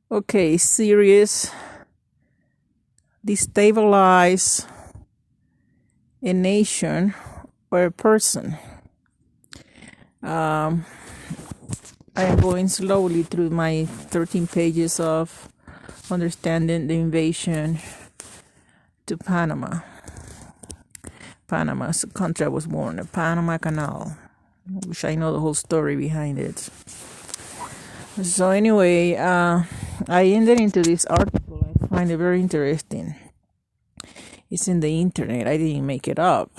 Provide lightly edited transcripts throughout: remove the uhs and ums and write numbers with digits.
Okay, series destabilize a nation or a person. I am going slowly through my 13 pages of understanding the invasion to Panama. Panama, so Contra was born, the Panama Canal, which I know the whole story behind it. So anyway, I ended into this article. I find it very interesting. It's in the internet. I didn't make it up.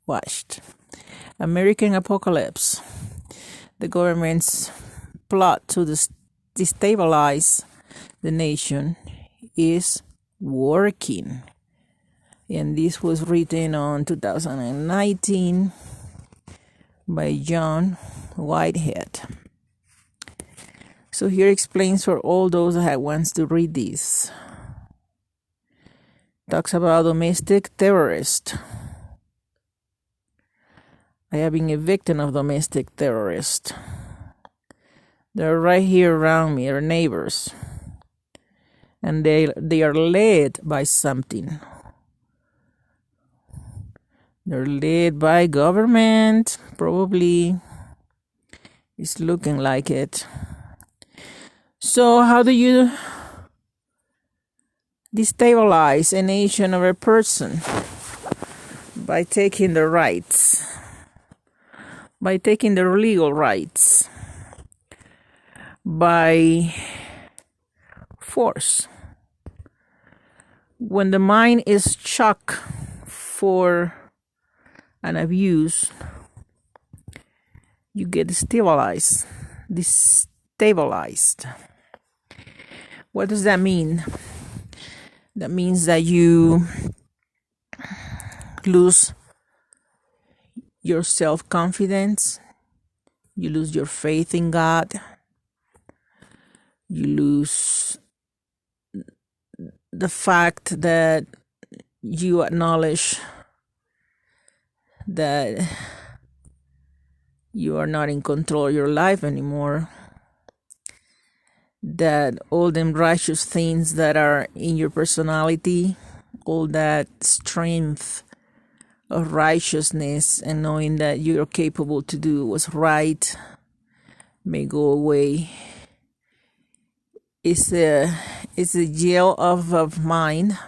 Watched. American Apocalypse. The government's plot to destabilize the nation is working. And this was written on 2019 by John Whitehead. So here explains for all those that wants to read this. Talks about domestic terrorists. I have been a victim of domestic terrorists. They're right here around me, they're neighbors. And they are led by something. They're led by government, probably. It's looking like it. So how do you destabilize a nation or a person? By taking the rights. By taking their legal rights. By force. When the mind is shocked for an abuse, you get destabilized. What does that mean? That means that you lose your self-confidence, you lose your faith in God, you lose the fact that you acknowledge that you are not in control of your life anymore, that all them righteous things that are in your personality, all that strength of righteousness and knowing that you're capable to do what's right may go away. It's a jail of mind.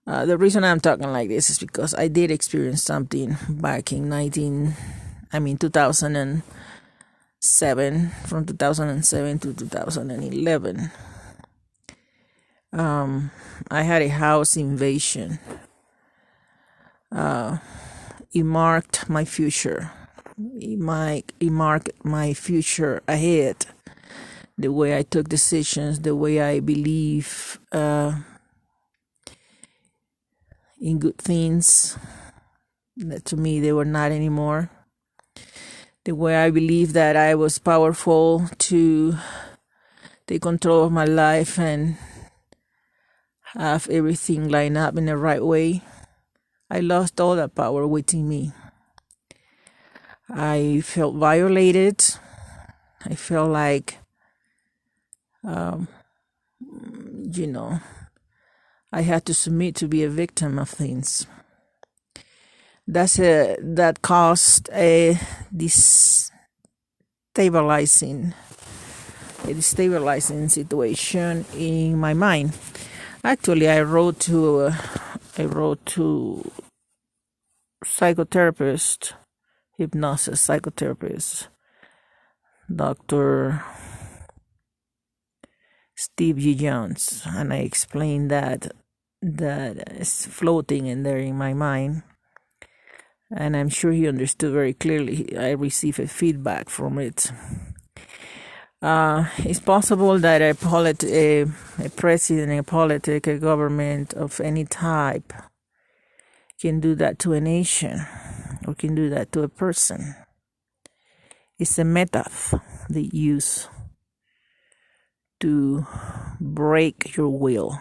The reason I'm talking like this is because I did experience something back in 2007, from 2007 to 2011. I had a house invasion. It marked my future. It marked my future ahead. The way I took decisions, the way I believe in good things that to me they were not anymore. The way I believed that I was powerful to take control of my life and have everything lined up in the right way. I lost all that power within me. I felt violated. I felt like, I had to submit to be a victim of things. That caused a destabilizing situation in my mind. Actually, I wrote to psychotherapist, hypnosis psychotherapist, Dr. Steve G. Jones, and I explained that is floating in there in my mind, and I'm sure he understood very clearly. I received a feedback from it. It's possible that a president, a politic, a government of any type can do that to a nation or can do that to a person. It's a method they use to break your will,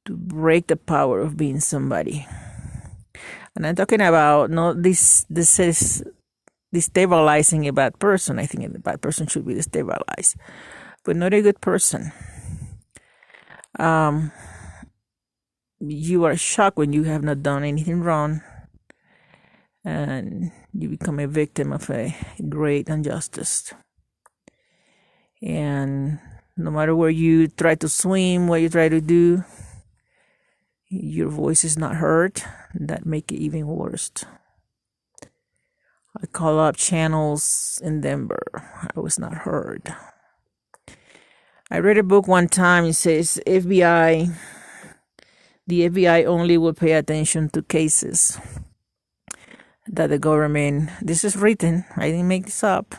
to break the power of being somebody. And I'm talking about, no, this is destabilizing a bad person. I think a bad person should be destabilized, but not a good person. You are shocked when you have not done anything wrong, and you become a victim of a great injustice. And no matter where you try to swim, what you try to do, your voice is not heard. That make it even worse. I call up channels in Denver. I was not heard. I read a book one time. It says the FBI only will pay attention to cases that the government, this is written, I didn't make this up.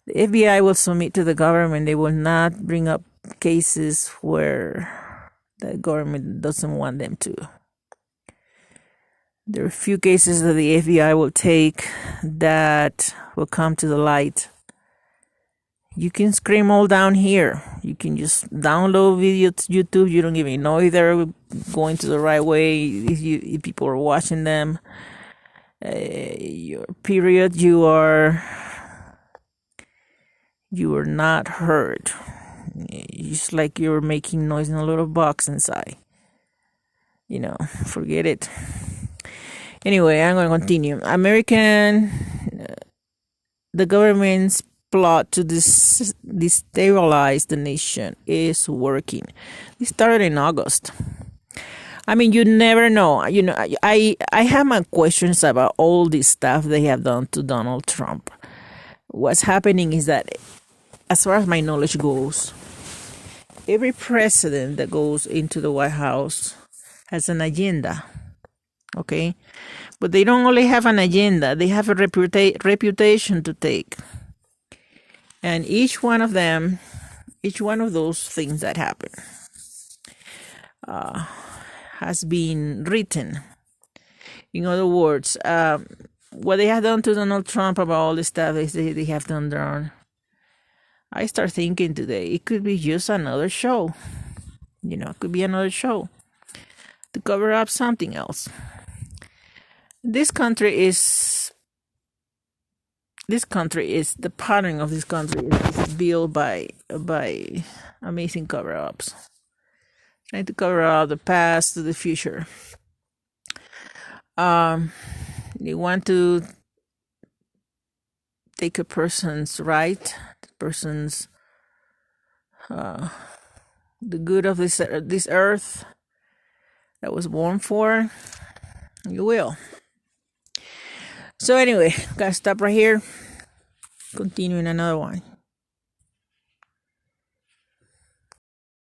The FBI will submit to the government. They will not bring up cases where the government doesn't want them to. There are a few cases that the FBI will take that will come to the light. You can scream all down here. You can just download videos to YouTube. You don't even know if they're going to the right way, if people are watching them. You are not heard. It's like you're making noise in a little box inside. Forget it. Anyway, I'm going to continue. The government's plot to destabilize the nation is working. It started in August. I mean, you never know. I have my questions about all this stuff they have done to Donald Trump. What's happening is that, as far as my knowledge goes, every president that goes into the White House has an agenda. Okay? But they don't only have an agenda, they have a reputation to take. And each one of those things that happen has been written. In other words, what they have done to Donald Trump about all the stuff they have done there, I start thinking today, it could be just another show. It could be another show to cover up something else. The pattern of this country is built by amazing cover-ups, trying to cover up the past to the future. They want to take a person's right, the good of this earth that was born for. You will. So anyway, gotta stop right here. Continue in another one.